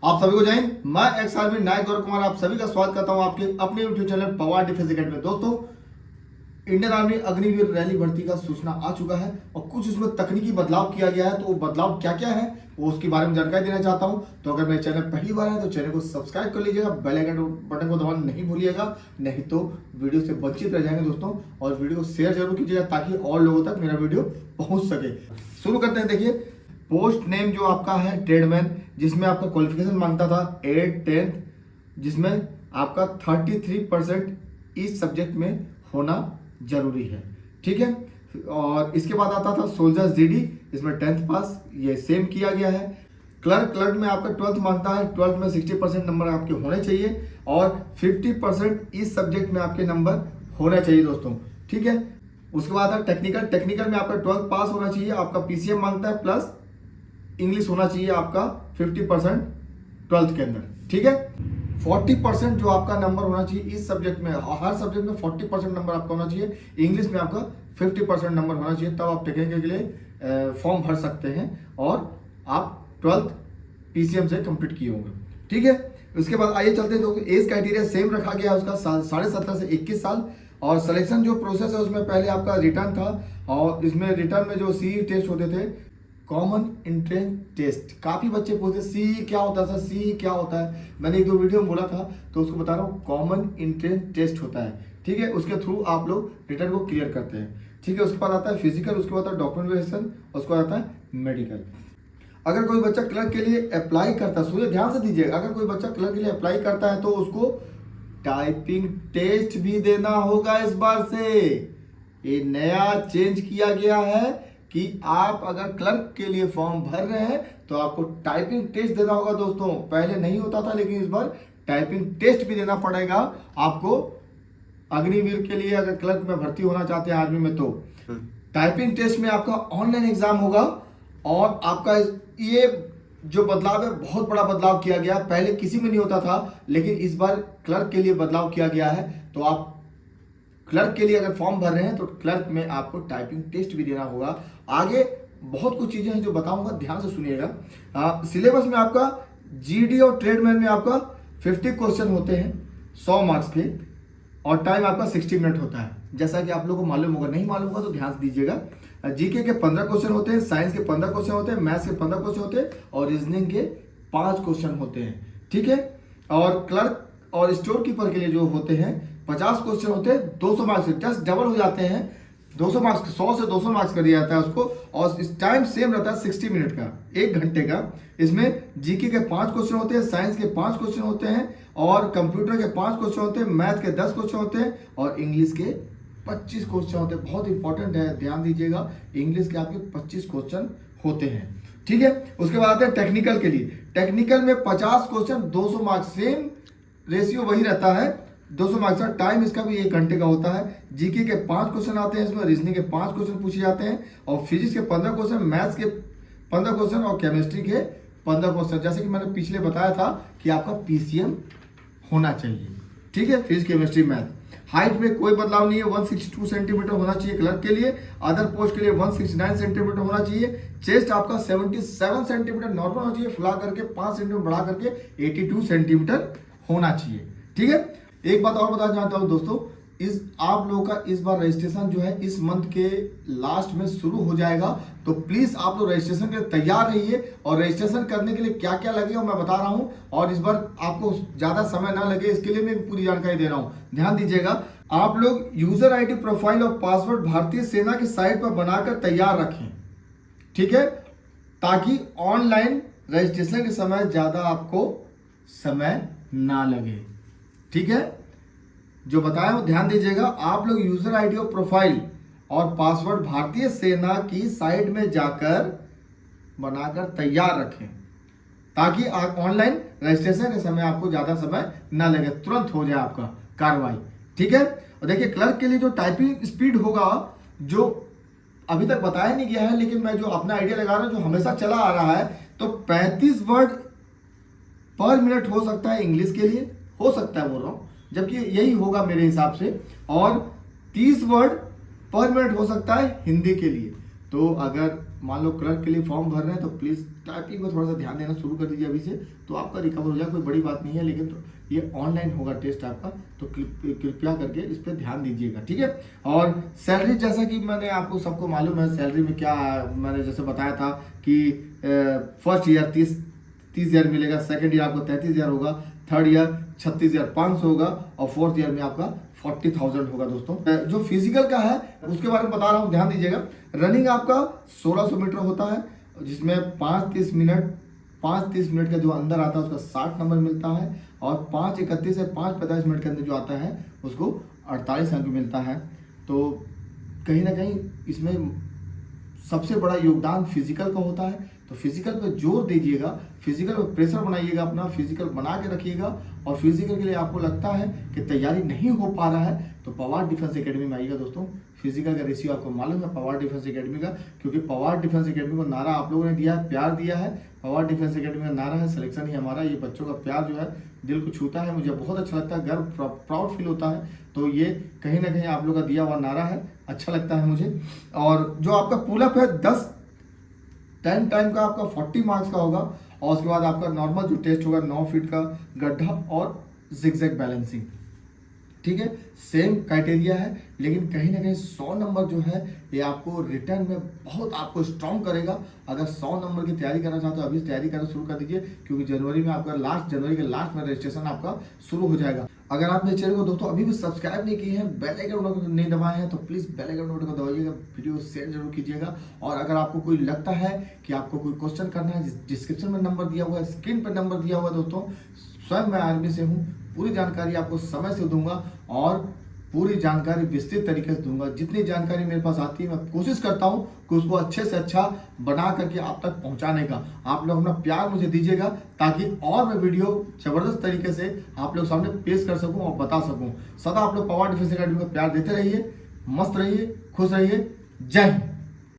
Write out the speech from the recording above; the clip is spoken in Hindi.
आप सभी को जय हिंद। मैं एक्स आर्मी नायक गौरव कुमार आप सभी का स्वागत करता हूं आपके अपने YouTube channel Pawar defence academy में। दोस्तों, इंडियन आर्मी अग्निवीर रैली भर्ती का सूचना आ चुका है और कुछ उसमें तकनीकी बदलाव किया गया है। तो वो बदलाव क्या क्या है वो उसके बारे में जानकारी देना चाहता हूं। तो अगर मेरे चैनल पहली बार है तो चैनल को सब्सक्राइब कर लीजिएगा, बेल आइकन बटन को दबाना नहीं भूलिएगा, नहीं तो वीडियो से वंचित रह जाएंगे दोस्तों। और वीडियो को शेयर जरूर कीजिएगा ताकि और लोगों तक मेरा वीडियो पहुंच सके। शुरू करते हैं। देखिए, पोस्ट नेम जो आपका है ट्रेडमैन, जिसमें आपका क्वालिफिकेशन मांगता था 8th 10th, जिसमें आपका 33% इस सब्जेक्ट में होना जरूरी है। ठीक है। और इसके बाद आता था सोल्जर्स जीडी, इसमें 10th पास, ये सेम किया गया है। क्लर्क में आपका 12th मांगता है, 12th में 60% नंबर आपके होने चाहिए और 50% इस सब्जेक्ट में आपके नंबर होने चाहिए दोस्तों। ठीक है। उसके बाद आता है टेक्निकल में आपका 12th पास होना चाहिए, आपका पीसीएम मांगता है, प्लस इंग्लिश होना चाहिए आपका 50% 12th के अंदर। ठीक है। 40% जो आपका नंबर होना चाहिए इस सब्जेक्ट में, हर सब्जेक्ट में 40% नंबर आपका होना चाहिए। इंग्लिश में आपका 50% नंबर होना चाहिए, तब आप टेक्निकल के लिए फॉर्म भर सकते हैं और आप 12th पीसीएम से कंप्लीट किए होंगे। ठीक है। उसके बाद आइए चलते हैं। तो एज क्राइटेरिया सेम रखा गया है, उसका 17.5 से 21 साल। और सिलेक्शन जो प्रोसेस है उसमें पहले आपका रिटर्न था और इसमें रिटर्न में जो सीई टेस्ट होते थे, कॉमन एंट्रेंस टेस्ट। काफी बच्चे पूछते सीई क्या होता है सर, सीई क्या होता है। मैंने 1-2 वीडियो में बोला था तो उसको बता रहा हूँ, कॉमन एंट्रेंस टेस्ट होता है। ठीक है। उसके थ्रू आप लोग रिटर्न को क्लियर करते हैं। ठीक है। उसके बाद आता है फिजिकल, उसके बाद आता है डॉक्यूमेंट वेरिफिकेशन, उसके बाद आता है मेडिकल। अगर कोई बच्चा क्लर्क के लिए अप्लाई करता है, सुनिए ध्यान से दीजिएगा, अगर कोई बच्चा क्लर्क के लिए अप्लाई करता है तो उसको टाइपिंग टेस्ट भी देना होगा। इस बार से ये नया चेंज किया गया है कि आप अगर क्लर्क के लिए फॉर्म भर रहे हैं तो आपको टाइपिंग टेस्ट देना होगा दोस्तों। पहले नहीं होता था, लेकिन इस बार टाइपिंग टेस्ट भी देना पड़ेगा आपको अग्निवीर के लिए। अगर क्लर्क में भर्ती होना चाहते हैं आर्मी में तो टाइपिंग टेस्ट में आपका ऑनलाइन एग्जाम होगा। और आपका ये जो बदलाव है, बहुत बड़ा बदलाव किया गया, पहले किसी में नहीं होता था, लेकिन इस बार क्लर्क के लिए बदलाव किया गया है। तो आप क्लर्क के लिए अगर फॉर्म भर रहे हैं तो क्लर्क में आपको टाइपिंग टेस्ट भी देना होगा। आगे बहुत कुछ चीजें हैं जो बताऊंगा, ध्यान से सुनिएगा। सिलेबस में आपका जीडी और ट्रेडमैन में आपका 50 क्वेश्चन होते हैं 100 मार्क्स के, और टाइम आपका 60 मिनट होता है। जैसा कि आप लोगों को मालूम होगा, नहीं मालूम होगा तो ध्यान से दीजिएगा। जीके के 15 क्वेश्चन होते हैं, साइंस के 15 क्वेश्चन होते हैं, मैथ्स के 15 क्वेश्चन होते हैं और रीजनिंग के 5 क्वेश्चन होते हैं। ठीक है। और क्लर्क और स्टोर कीपर के लिए जो होते हैं 50 क्वेश्चन होते हैं, 200 मार्क्स, जस्ट डबल हो जाते हैं। 200 मार्क्स, 100 से 200 मार्क्स कर दिया जाता है उसको। और इस टाइम सेम रहता है 60 मिनट का, 1 घंटे का। इसमें जीके के 5 क्वेश्चन होते हैं, साइंस के 5 क्वेश्चन होते हैं और कंप्यूटर के 5 क्वेश्चन होते हैं, मैथ के 10 क्वेश्चन होते हैं और इंग्लिश के 25 क्वेश्चन होते हैं। बहुत इंपॉर्टेंट है, ध्यान दीजिएगा, इंग्लिश के आपके 25 क्वेश्चन होते हैं। ठीक है। उसके बाद आते हैं टेक्निकल के लिए। टेक्निकल में 50 क्वेश्चन, 200 मार्क्स, सेम रेशियो वही रहता है, 200 मार्क्स का। टाइम इसका भी 1 घंटे का होता है। जीके के 5 क्वेश्चन आते हैं इसमें, रीजनिंग के 5 क्वेश्चन पूछे जाते हैं और फिजिक्स के 15 क्वेश्चन, मैथ्स के 15 क्वेश्चन और केमिस्ट्री के 15 क्वेश्चन। जैसे कि मैंने पिछले बताया था कि आपका पीसीएम होना चाहिए। ठीक है। Physics, chemistry, math. हाइट में कोई बदलाव नहीं है, 162 सेंटीमीटर होना चाहिए क्लर्क के लिए। अदर पोस्ट के लिए 169 सेंटीमीटर होना चाहिए। चेस्ट आपका 77 सेंटीमीटर नॉर्मल होना चाहिए, फुला करके 5 सेंटीमीटर बढ़ा करके 82 सेंटीमीटर होना चाहिए। ठीक है। एक बात और बताना चाहता हूं दोस्तों, आप लोगों का इस बार रजिस्ट्रेशन जो है इस मंथ के लास्ट में शुरू हो जाएगा। तो प्लीज आप लोग रजिस्ट्रेशन के लिए तैयार रहिए। और रजिस्ट्रेशन करने के लिए क्या क्या लगेगा मैं बता रहा हूं, और इस बार आपको ज्यादा समय ना लगे इसके लिए मैं पूरी जानकारी दे रहा हूं। ध्यान दीजिएगा, आप लोग यूजर आईडी, प्रोफाइल और पासवर्ड भारतीय सेना की साइट पर बनाकर तैयार रखें। ठीक है। ताकि ऑनलाइन रजिस्ट्रेशन के समय ज्यादा आपको समय ना लगे। ठीक है। जो बताया वो ध्यान दीजिएगा, आप लोग यूजर आईडी और प्रोफाइल और पासवर्ड भारतीय सेना की साइट में जाकर बनाकर तैयार रखें ताकि ऑनलाइन रजिस्ट्रेशन के समय आपको ज्यादा समय ना लगे, तुरंत हो जाए आपका कार्रवाई। ठीक है। और देखिए, क्लर्क के लिए जो टाइपिंग स्पीड होगा, जो अभी तक बताया नहीं गया है, लेकिन मैं जो अपना आइडिया लगा रहा हूं, जो हमेशा चला आ रहा है, तो 35 वर्ड पर मिनट हो सकता है इंग्लिश के लिए, हो सकता है बोल रहा हूं, जबकि यही होगा मेरे हिसाब से। और 30 वर्ड पर मिनट हो सकता है हिंदी के लिए। तो अगर मान लो क्लर्क के लिए फॉर्म भर रहे हैं तो प्लीज़ टाइपिंग को थोड़ा सा ध्यान देना शुरू कर दीजिए अभी से, तो आपका रिकवर हो जाए, कोई बड़ी बात नहीं है। लेकिन तो ये ऑनलाइन होगा टेस्ट आपका, तो कृपया करके इस पर ध्यान दीजिएगा, ठीक है। और सैलरी जैसा कि मैंने आपको सबको मालूम है सैलरी में क्या, मैंने जैसे बताया था कि फर्स्ट ईयर 30,000 मिलेगा, सेकेंड ईयर आपको 33,000 होगा, थर्ड ईयर 36,500 होगा और फोर्थ ईयर में आपका 40,000 होगा दोस्तों। जो फिजिकल का है उसके बारे में बता रहा हूँ, ध्यान दीजिएगा। रनिंग आपका 1600 मीटर होता है, जिसमें 5:30 मिनट का जो अंदर आता है उसका 60 नंबर मिलता है, और 5:31 से 5:45 मिनट के अंदर जो आता है उसको 48 अंक मिलता है। तो कहीं ना कहीं इसमें सबसे बड़ा योगदान फिजिकल का होता है, तो फिजिकल पे जोर दीजिएगा, फिजिकल पे प्रेशर बनाइएगा, अपना फिजिकल बना के रखिएगा। और फिजिकल के लिए आपको लगता है कि तैयारी नहीं हो पा रहा है तो पवार डिफेंस एकेडमी में आइएगा दोस्तों। फिजिकल का रेशियो आपको मालूम है पवार डिफेंस एकेडमी का, क्योंकि पवार डिफेंस एकेडमी को नारा आप लोगों ने दिया है, प्यार दिया है। पवार डिफेंस एकेडमी का नारा है सिलेक्शन ही हमारा। ये बच्चों का प्यार जो है दिल को छूता है, मुझे बहुत अच्छा लगता है, गर्व प्राउड फील होता है। तो ये कहीं ना कहीं आप लोग का दिया हुआ नारा है, अच्छा लगता है मुझे। और जो आपका पुलअप है 10 टाइम का आपका 40 मार्क्स का होगा, और उसके बाद आपका नॉर्मल जो टेस्ट होगा 9 फीट का गड्ढा और जिगजैग बैलेंसिंग, ठीक है। सेम क्राइटेरिया है, लेकिन कहीं ना कहीं 100 नंबर जो है ये आपको रिटर्न में बहुत आपको स्ट्रॉन्ग करेगा। अगर 100 नंबर की तैयारी करना चाहते हो अभी तैयारी करना शुरू कर दीजिए, क्योंकि जनवरी के लास्ट में रजिस्ट्रेशन आपका शुरू हो जाएगा। अगर आप मेरे चैनल को दोस्तों अभी भी सब्सक्राइब नहीं किए हैं, बेल आइकन बटन नहीं दबाए हैं, तो प्लीज़ बेल आइकन बटन को दबाइएगा, वीडियो शेयर जरूर कीजिएगा। और अगर आपको कोई लगता है कि आपको कोई क्वेश्चन करना है, डिस्क्रिप्शन में नंबर दिया हुआ है, स्क्रीन पर नंबर दिया हुआ है दोस्तों। स्वयं मैं आर्मी से हूँ, पूरी जानकारी आपको समय से दूंगा और पूरी जानकारी विस्तृत तरीके से दूंगा। जितनी जानकारी मेरे पास आती है मैं कोशिश करता हूं कि उसको अच्छे से अच्छा बना करके आप तक पहुंचाने का। आप लोग अपना प्यार मुझे दीजिएगा, ताकि और मैं वीडियो जबरदस्त तरीके से आप लोग सामने पेश कर सकूं और बता सकूं। सदा आप लोग पवार डिफेंस एकेडमी को प्यार देते रहिए, मस्त रहिए, खुश रहिए। जय हिंद।